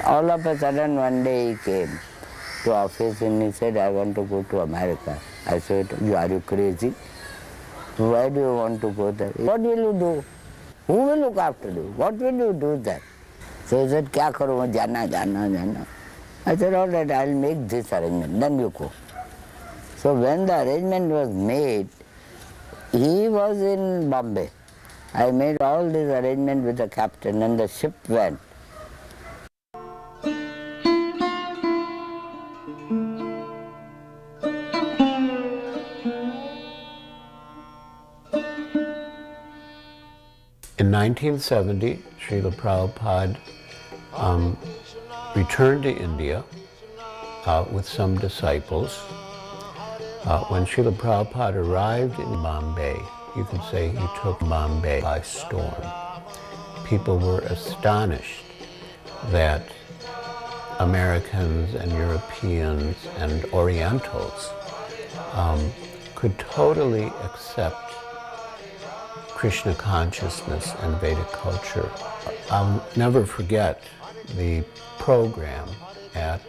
All of a sudden one day he came to office and he said, I want to go to America. I said, are you crazy? Why do you want to go there? What will you do? Who will look after you? What will you do there? So he said, kya karu, jana, jana, jana. I said, all right, I'll make this arrangement, then you go. So when the arrangement was made, he was in Bombay. I made all this arrangement with the captain and the ship went. In 1970, Srila Prabhupada returned to India with some disciples. When Srila Prabhupada arrived in Bombay, you could say he took Bombay by storm. People were astonished that Americans and Europeans and Orientals could totally accept Krishna consciousness and Vedic culture. I'll never forget the program at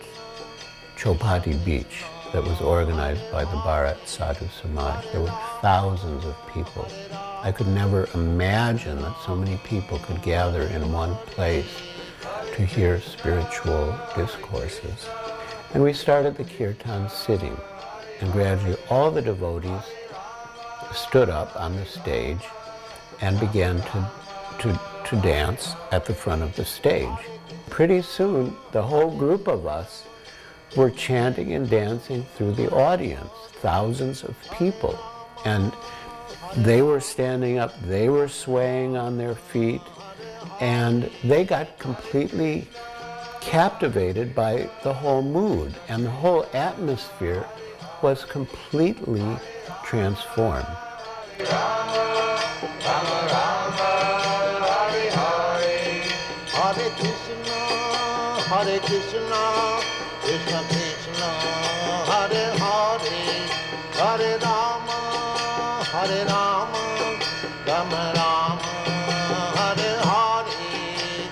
Chowpatty Beach that was organized by the Bharat Sadhu Samaj. There were thousands of people. I could never imagine that so many people could gather in one place to hear spiritual discourses. And we started the kirtan sitting, and gradually all the devotees stood up on the stage and began to dance at the front of the stage. Pretty soon, the whole group of us were chanting and dancing through the audience, thousands of people. And they were standing up, they were swaying on their feet, and they got completely captivated by the whole mood, and the whole atmosphere was completely transformed. Hare Krishna, Krishna Krishna, Hare Hare, Hare Rama, Hare Rama, Rama Rama, Hare Hare,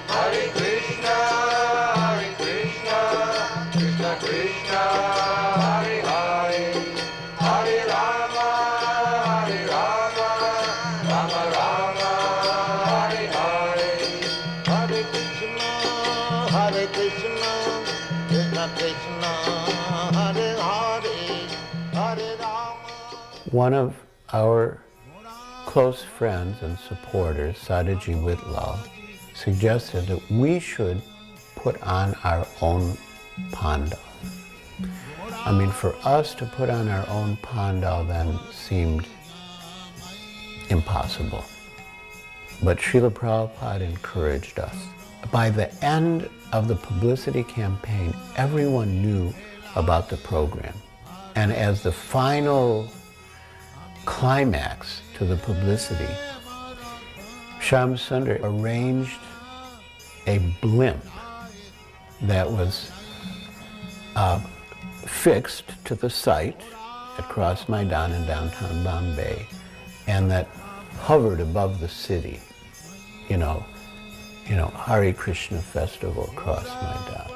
Hare Krishna, Krishna Krishna, Hare Hare, Hare Rama, Rama Rama, Hare Hare, Hare Krishna, Krishna Krishna, Hare Hare, Hare Rama. One of our close friends and supporters, Sadaji Whitlaw, suggested that we should put on our own pandal. I mean, for us to put on our own pandal then seemed impossible. But Srila Prabhupada encouraged us. By the end of the publicity campaign, everyone knew about the program. And as the final climax to the publicity, Shyam Sundar arranged a blimp that was fixed to the site at Cross Maidan in downtown Bombay, and that hovered above the city, you know, Hare Krishna festival across Maidan.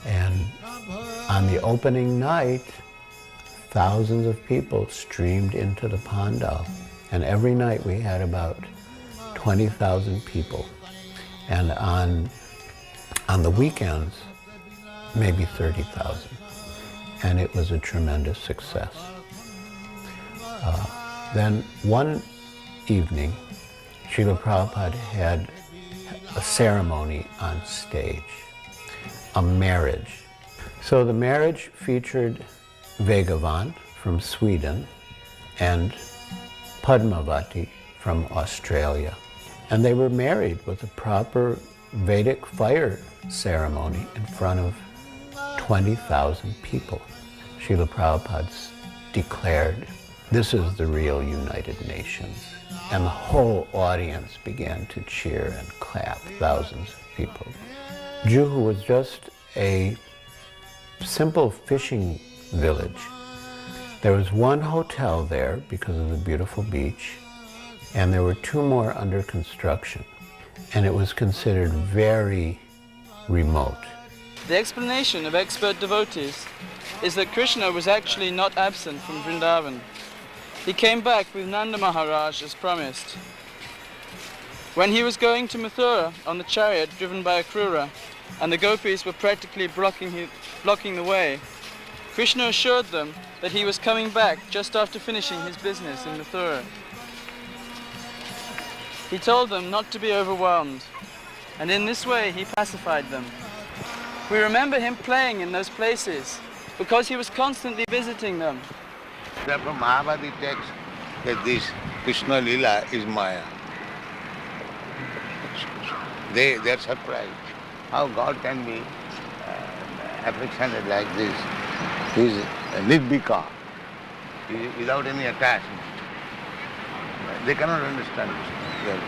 And on the opening night, thousands of people streamed into the pandal. And every night we had about 20,000 people. And on the weekends, maybe 30,000. And it was a tremendous success. Then one evening, Srila Prabhupada had a ceremony on stage, a marriage. So the marriage featured Vegavan from Sweden and Padmavati from Australia. And they were married with a proper Vedic fire ceremony in front of 20,000 people. Srila Prabhupada declared, "This is the real United Nations." And the whole audience began to cheer and clap, thousands of people. Juhu was just a simple fishing village. There was one hotel there because of the beautiful beach, and there were two more under construction. And it was considered very remote. The explanation of expert devotees is that Krishna was actually not absent from Vrindavan. He came back with Nanda Maharaj as promised. When he was going to Mathura on the chariot driven by a Krura, and the gopis were practically blocking the way, Krishna assured them that he was coming back just after finishing his business in Mathura. He told them not to be overwhelmed, and in this way he pacified them. We remember him playing in those places because he was constantly visiting them. Therefore Mahabharata takes that this Krishna Leela is Maya. They are surprised how God can be affectionate like this. He is nirvika, without any attachment. They cannot understand this.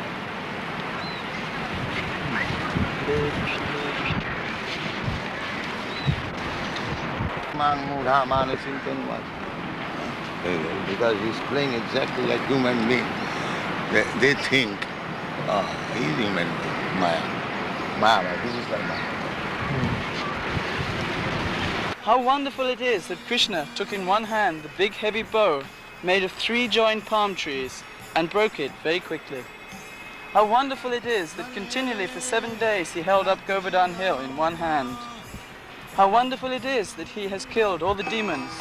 Because he's playing exactly like human being. They think, he's human being, Maya. This is like Maya. How wonderful it is that Krishna took in one hand the big heavy bow made of 3 joined palm trees and broke it very quickly. How wonderful it is that continually for 7 days he held up Govardhan Hill in one hand. How wonderful it is that he has killed all the demons.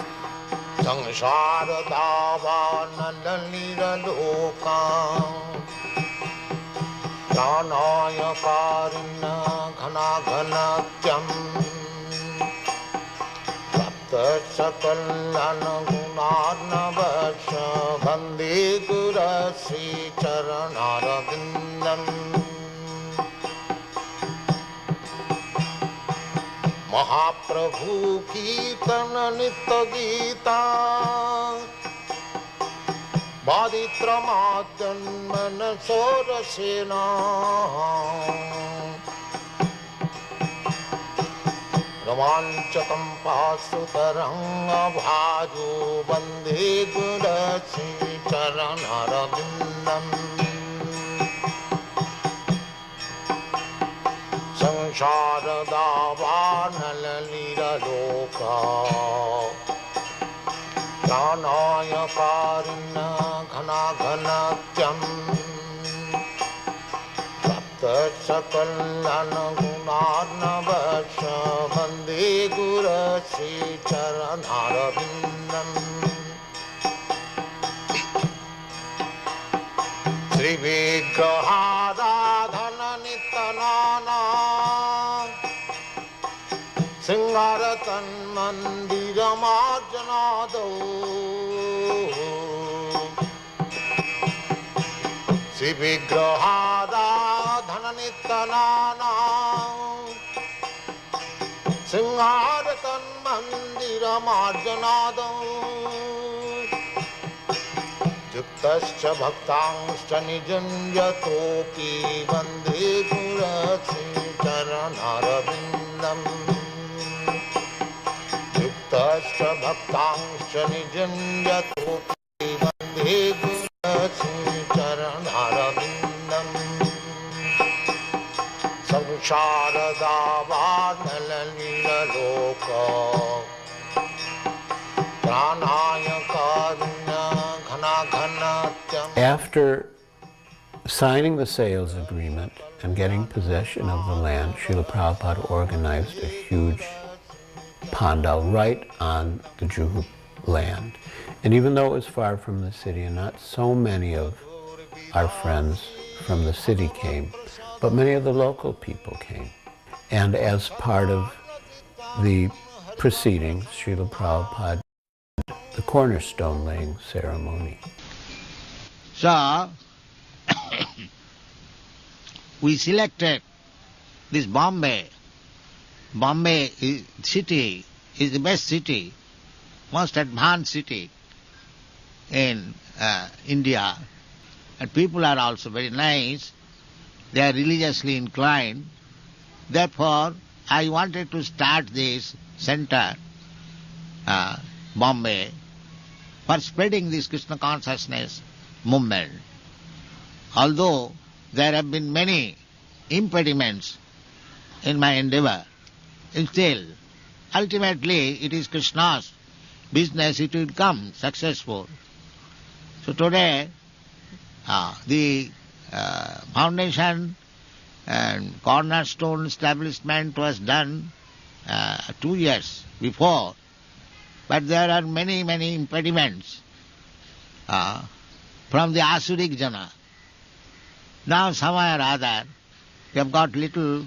Mahaprabhu Kirtana Nitya Gita Baditramadan Manasodasena Ramanchakam Pasutaranga Bhaju Bandhe Gurasi Charanarabindam Sansharada Varnalalira Loka Pranaya Karina Ghana Ghanatyam Sapta Sakalana Gunarna Vasha Bande Gurasi Charanarabindam Sri Vigrahada Dhana Nitanana Singaratan Mandira Marjanado Sri Vigrahada Dhananitanana Singaratan Mandira Marjanado Yuktascha Bhaktangscha Nijanjatopi Vande Gurasi Charanarabindam Tasya bhaktangscha nijanjatopi vande gurasi charanarabindam Samsharada varnalalila loka Pranaya karuna ghana ghanatyam. After signing the sales agreement and getting possession of the land, Srila Prabhupada organized a huge pandal right on the Juhu land. And even though it was far from the city and not so many of our friends from the city came, but many of the local people came. And as part of the proceedings, Srila Prabhupada did the cornerstone laying ceremony. So, we selected this Bombay. Bombay city is the best city, most advanced city in India. And people are also very nice. They are religiously inclined. Therefore, I wanted to start this center, Bombay, for spreading this Krishna consciousness movement. Although there have been many impediments in my endeavor. Still, ultimately it is Krishna's business, it will come successful. So today, the foundation and cornerstone establishment was done 2 years before, but there are many, many impediments from the Asuric jana. Now somehow or other we have got little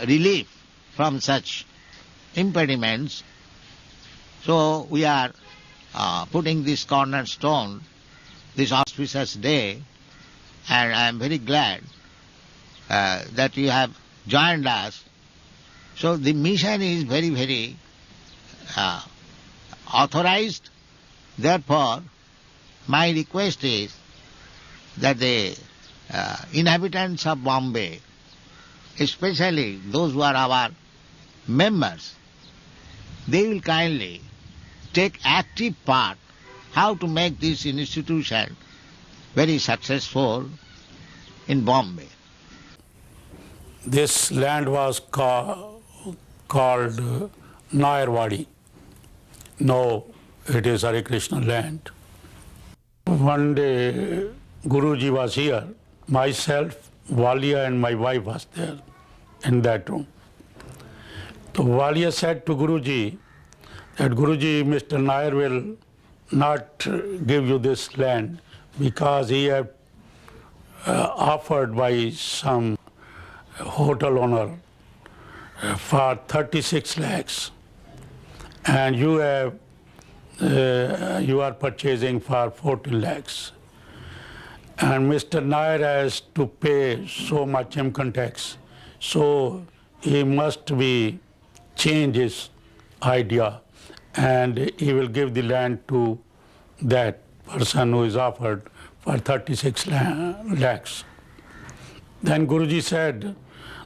relief from such impediments. So we are putting this cornerstone this auspicious day, and I am very glad that you have joined us. So the mission is very, very authorized. Therefore, my request is that the inhabitants of Bombay, especially those who are our members, they will kindly take active part how to make this institution very successful in Bombay. This land was called Nayarwadi. No, it is Hare Krishna land. One day Guruji was here. Myself, Walia and my wife was there in that room. So Walia said to Guruji that Guruji, Mr. Nair will not give you this land because he had offered by some hotel owner for 36 lakhs, and you are purchasing for 14 lakhs. And Mr. Nair has to pay so much income tax, so he must be change his idea, and he will give the land to that person who is offered for 36 lakhs. Then Guruji said,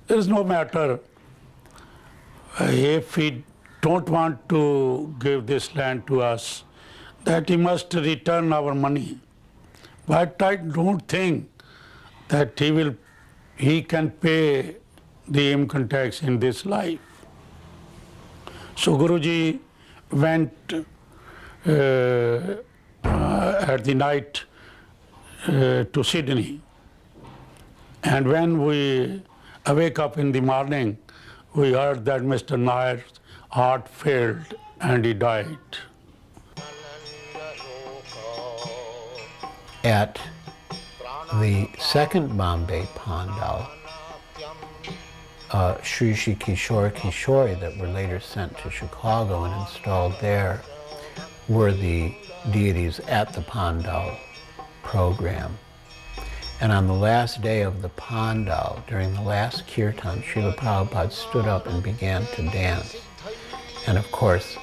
there is no matter if he don't want to give this land to us, that he must return our money. But I don't think that he can pay the income tax in this life. So Guruji went at the night to Sydney, and when we awake up in the morning, we heard that Mr. Nair's heart failed and he died. At the second Bombay Pandal, Sri Sri Kishore Kishori that were later sent to Chicago and installed there were the deities at the Pandal program. And on the last day of the Pandal, during the last kirtan, Srila Prabhupada stood up and began to dance. And of course,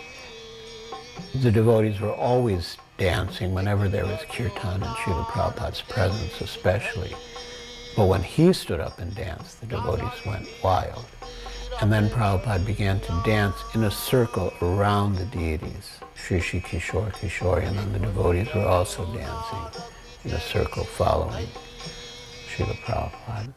the devotees were always dancing whenever there was kirtan in Srila Prabhupada's presence especially. But when he stood up and danced, the devotees went wild. And then Prabhupada began to dance in a circle around the deities, Sri Sri Kishore Kishori, and then the devotees were also dancing in a circle following Srila Prabhupada.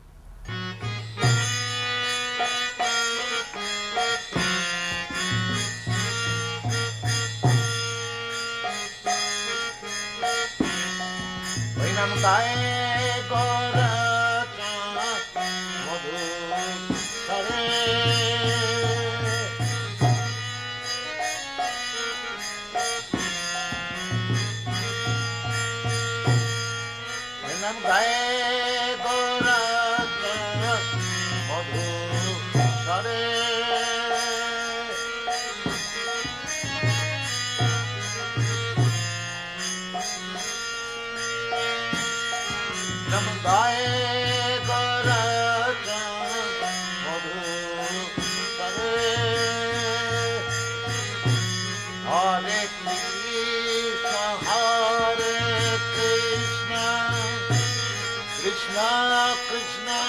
Krishna Krishna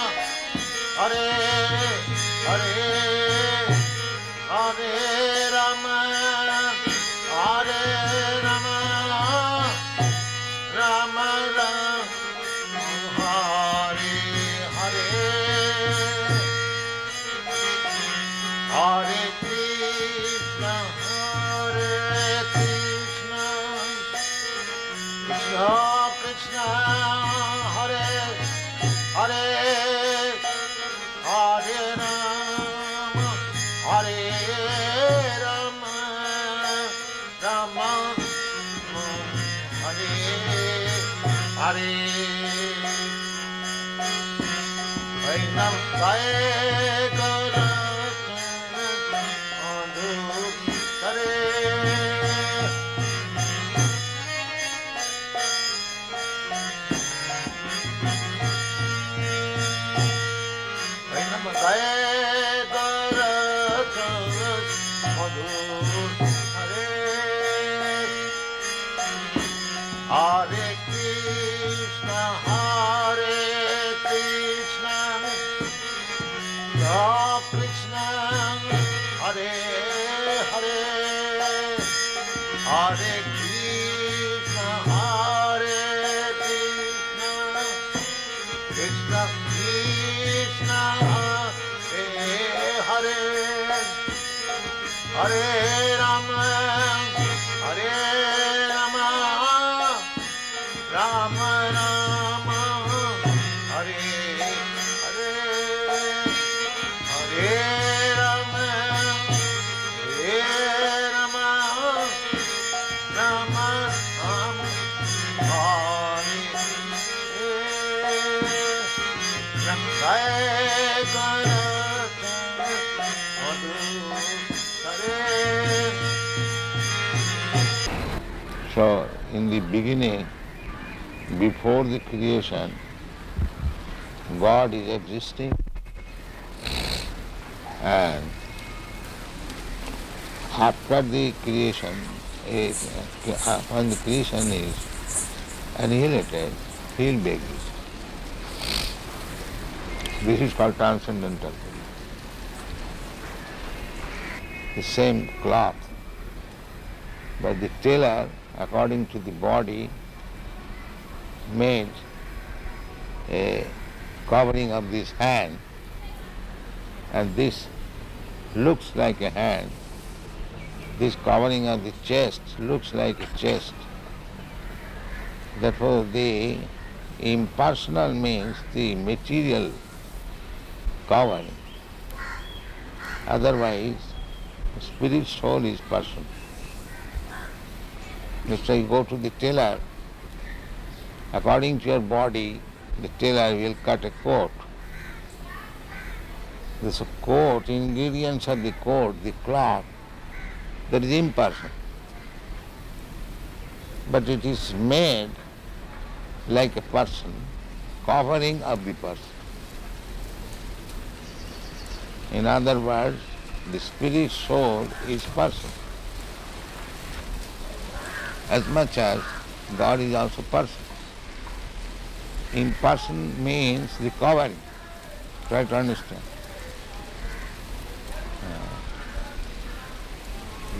Hare Hare Hare Rama Hare Rama Rama Rama Hare Hare Hare Vainam Gaye Kara Madhu Hare Vainam Gaye Kara Madhu Hare Hare Krishna, Hare Krishna, Krishna, Hare Hare, Hare Krishna, Hare Krishna, Krishna Krishna, Hare Hare, Hare Rama, Hare Rama, Rama Rama, Hare Hare, Hare Rama, Hare Rama, Rama Rama, Hare Hare, Jai Kara Madhu Hare. So, in the beginning, before the creation, God is existing, and after the creation, when the creation is annihilated, he will be existing. This is called transcendental. The same cloth, but the tailor, according to the body, made a covering of this hand, and this looks like a hand. This covering of the chest looks like a chest. Therefore, the impersonal means the material covering. Otherwise, spirit soul is person. Let's say you go to the tailor, according to your body, the tailor will cut a coat. This coat, ingredients of the coat, the cloth, that is impersonal. But it is made like a person, covering of the person. In other words, the spirit soul is person. As much as God is also person. Imperson means the covering. Try to understand.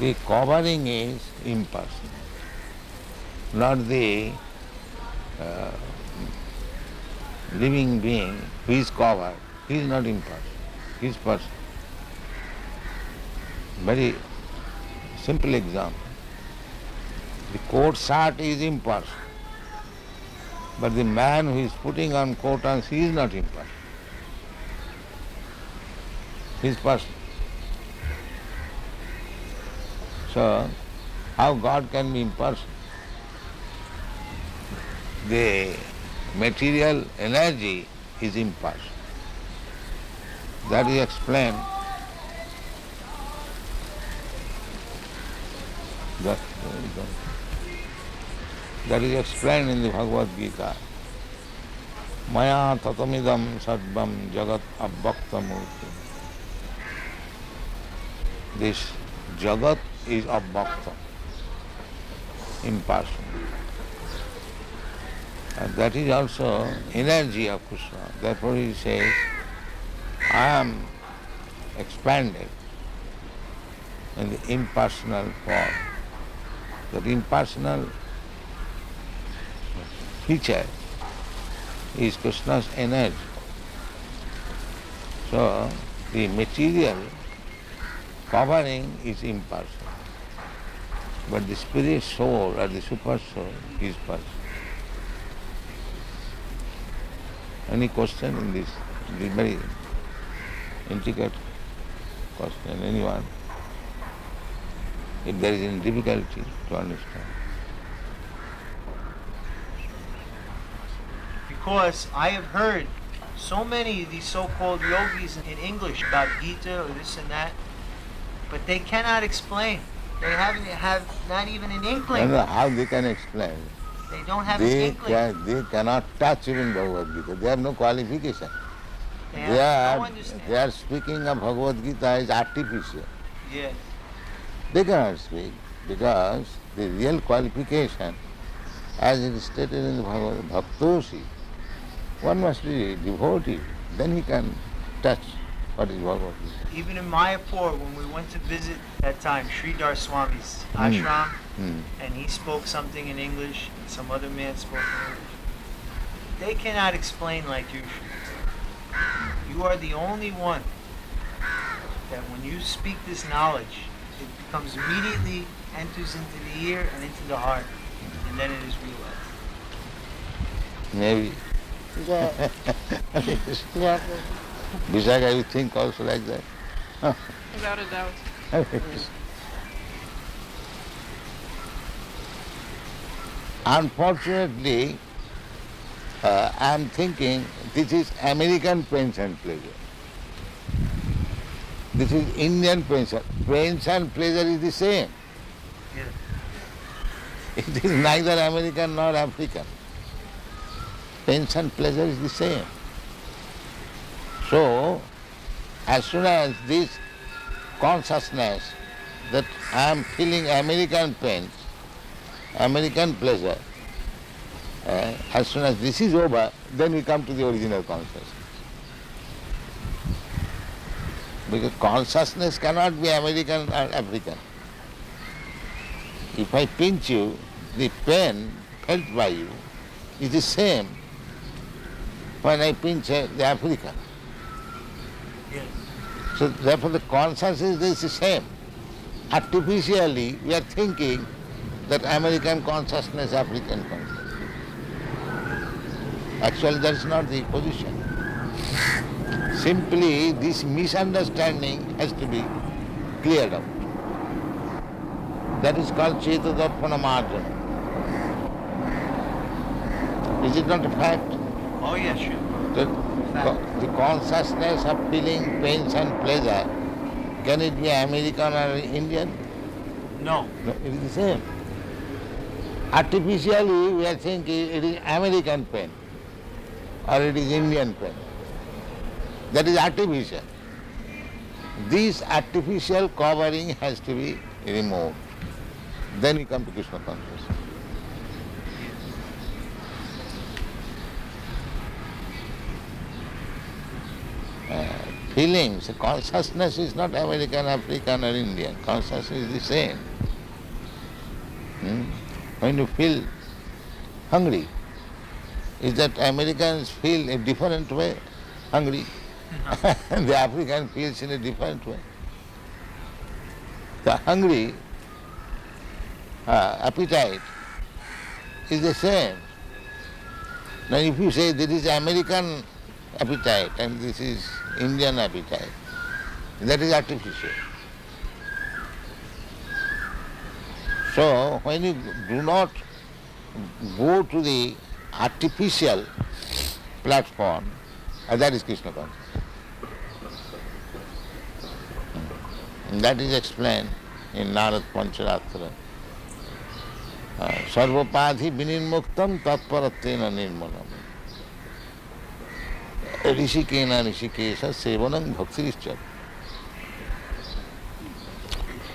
The covering is impersonal, not the living being who is covered. He is not impersonal, he is person. Very simple example. The coat shirt is impersonal, but the man who is putting on coat and he is not impersonal. He is person. So, how God can be impersonal? The material energy is impersonal. That is explained. That is explained in the Bhagavad Gita. Maya tatamidam sadvam jagat abbakta murti. This jagat is abbakta, impersonal. And that is also energy of Krishna. Therefore he says, I am expanded in the impersonal form. That impersonal feature is Krishna's energy. So the material covering is impersonal, but the spirit soul or the super soul is personal. Any question in this? This very intricate question. Anyone? If there is any difficulty to understand. because I have heard so many of these so-called yogis in English about Gita or this and that, but they cannot explain. They have not even an inkling. No, how they can explain? They don't have an inkling. They cannot touch even Bhagavad Gita. They have no qualification. They are speaking of Bhagavad Gita as artificial. Yes. They cannot speak because the real qualification, as it is stated in the Bhagavad Bhaktosi, one must be devotee, then he can touch what is Bhagavad Gita. Even in Mayapur, when we went to visit that time Sridhar Swami's ashram, and he spoke something in English, and some other man spoke in English, they cannot explain like you should. You are the only one that when you speak this knowledge, it becomes immediately, enters into the ear and into the heart, and then it is realized. Maybe. Yeah. Yeah. Vishaka, you think also like that? Without a doubt. Unfortunately, I am thinking this is American pension pleasure. This is Indian pension. Pension pleasure is the same. Yes. It is neither American nor African. Pension pleasure is the same. So, as soon as this consciousness that I am feeling American pain, American pleasure, as soon as this is over, then we come to the original consciousness. Because consciousness cannot be American or African. If I pinch you, the pain felt by you is the same when I pinch the African. Yes. So therefore the consciousness is the same. Artificially we are thinking that American consciousness, African consciousness. Actually that is not the position. Simply this misunderstanding has to be cleared out. That is called Chetadarpana Marjana. Is it not a fact? Oh yes, sure. The consciousness of feeling pains and pleasure, can it be American or Indian? No. No, it is the same. Artificially we are thinking it is American pain or it is Indian pain. That is artificial. This artificial covering has to be removed. Then we come to Krishna consciousness. Feelings, consciousness is not American, African or Indian. Consciousness is the same. When you feel hungry, is that Americans feel a different way hungry? The African feels in a different way. The hungry appetite is the same. Now if you say this is American appetite and this is Indian appetite, that is artificial. So when you do not go to the artificial platform, that is Krishna consciousness. That is explained in Narad Pancharatra. Sarvapadhi vinirmuktam tatparattena nirmanam. Rishikena rishikesha sevanam bhaktirischa.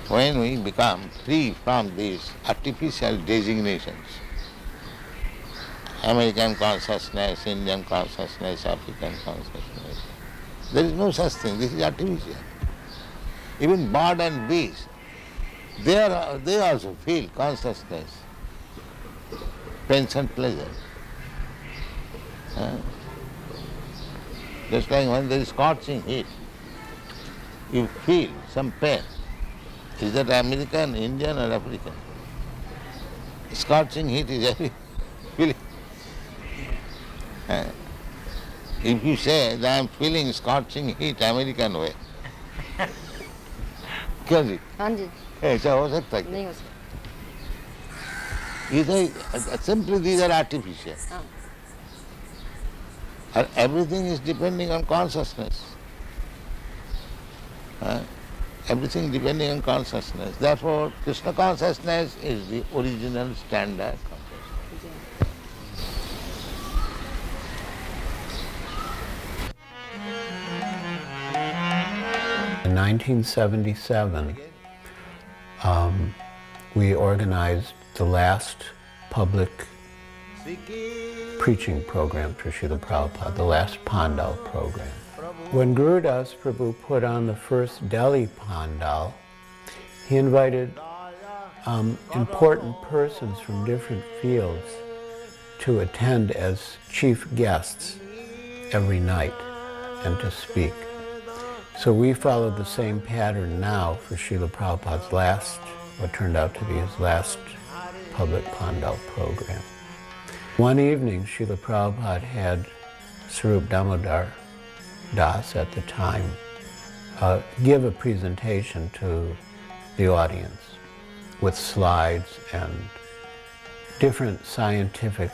When we become free from these artificial designations, American consciousness, Indian consciousness, African consciousness, there is no such thing. This is artificial. Even bird and beast, they also feel consciousness, pains and pleasure. Just like when there is scorching heat, you feel some pain. Is that American, Indian or African? Scorching heat is every feeling. If you say that I am feeling scorching heat American way, क्यों जी? हाँ जी ऐसा हो सकता है? नहीं हो सकता. Simply these are artificial. And everything is depending on consciousness. Everything depending on consciousness. Therefore, Krishna consciousness is the original standard consciousness. In 1977, we organized the last public preaching program for Srila Prabhupada, the last Pandal program. When Gurudas Prabhu put on the first Delhi Pandal, he invited important persons from different fields to attend as chief guests every night and to speak. So we followed the same pattern now for Srila Prabhupada's last, what turned out to be his last public Pandal program. One evening, Srila Prabhupada had Sarup Damodar Das at the time give a presentation to the audience with slides and different scientific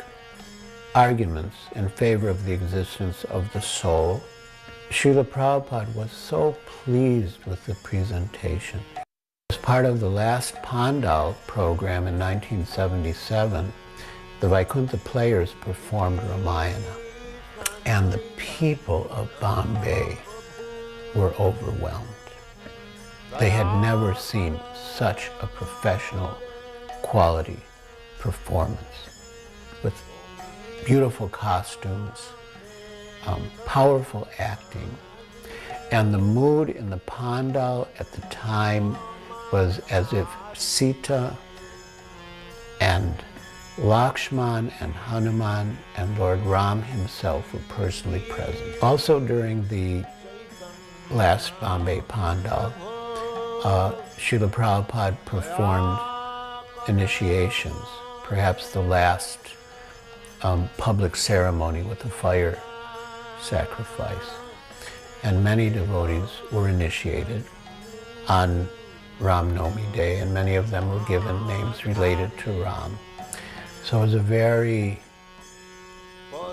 arguments in favor of the existence of the soul. Srila Prabhupada was so pleased with the presentation. As part of the last Pandal program in 1977, the Vaikuntha Players performed Ramayana, and the people of Bombay were overwhelmed. They had never seen such a professional quality performance with beautiful costumes, powerful acting, and the mood in the Pandal at the time was as if Sita and Lakshman and Hanuman and Lord Ram himself were personally present. Also during the last Bombay Pandal, Srila Prabhupada performed initiations, perhaps the last public ceremony with the fire sacrifice. And many devotees were initiated on Ram Navami Day, and many of them were given names related to Ram. So it was a very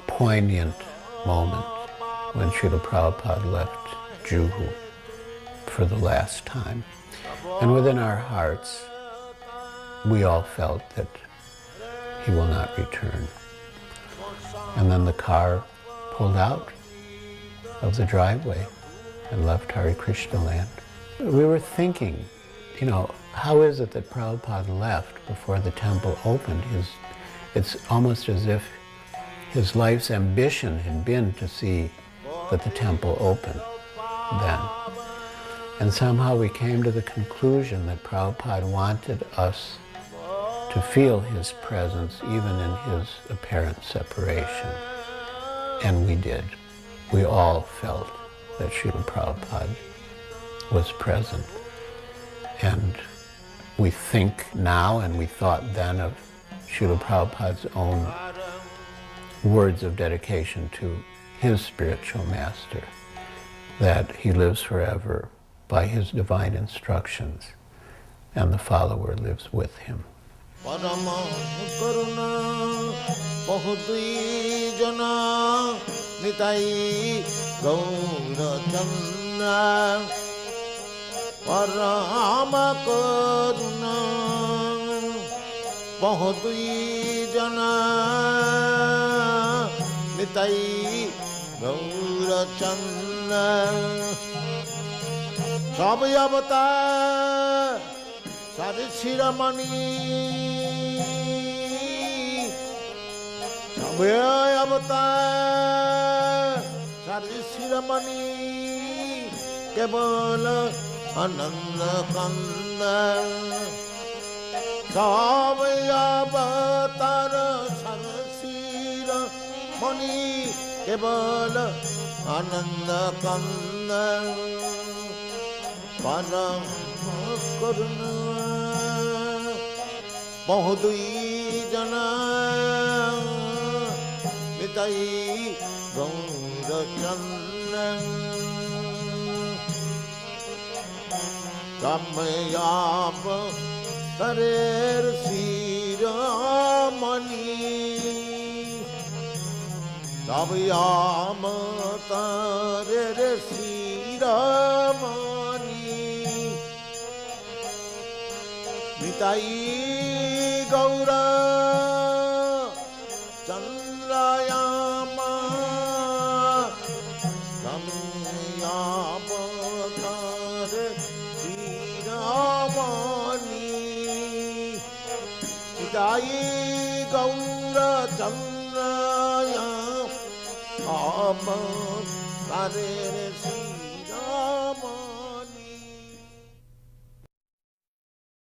poignant moment when Srila Prabhupada left Juhu for the last time. And within our hearts, we all felt that he will not return. And then the car pulled out of the driveway and left Hare Krishna land. We were thinking, you know, how is it that Prabhupada left before the temple opened? It's almost as if his life's ambition had been to see that the temple opened then. And somehow we came to the conclusion that Prabhupada wanted us to feel his presence even in his apparent separation. And we did. We all felt that Srila Prabhupada was present. And we think now, and we thought then, of Srila Prabhupada's own words of dedication to his spiritual master, that he lives forever by his divine instructions, and the follower lives with him. Bahudui jana nitai gaura chanda sab avatar sare shiramani sab avatar sare shiramani kevala ananda kanda sab avatar sarasira mani kevala ananda kanda param karuna bahudui jana nitai gaura chanda samayab tarer siramani Tavyamatarir Siramani Nitai Gaura Chandrayama Tamyamatarir Siramani Nitai Gaura Chandrayama Ama Tare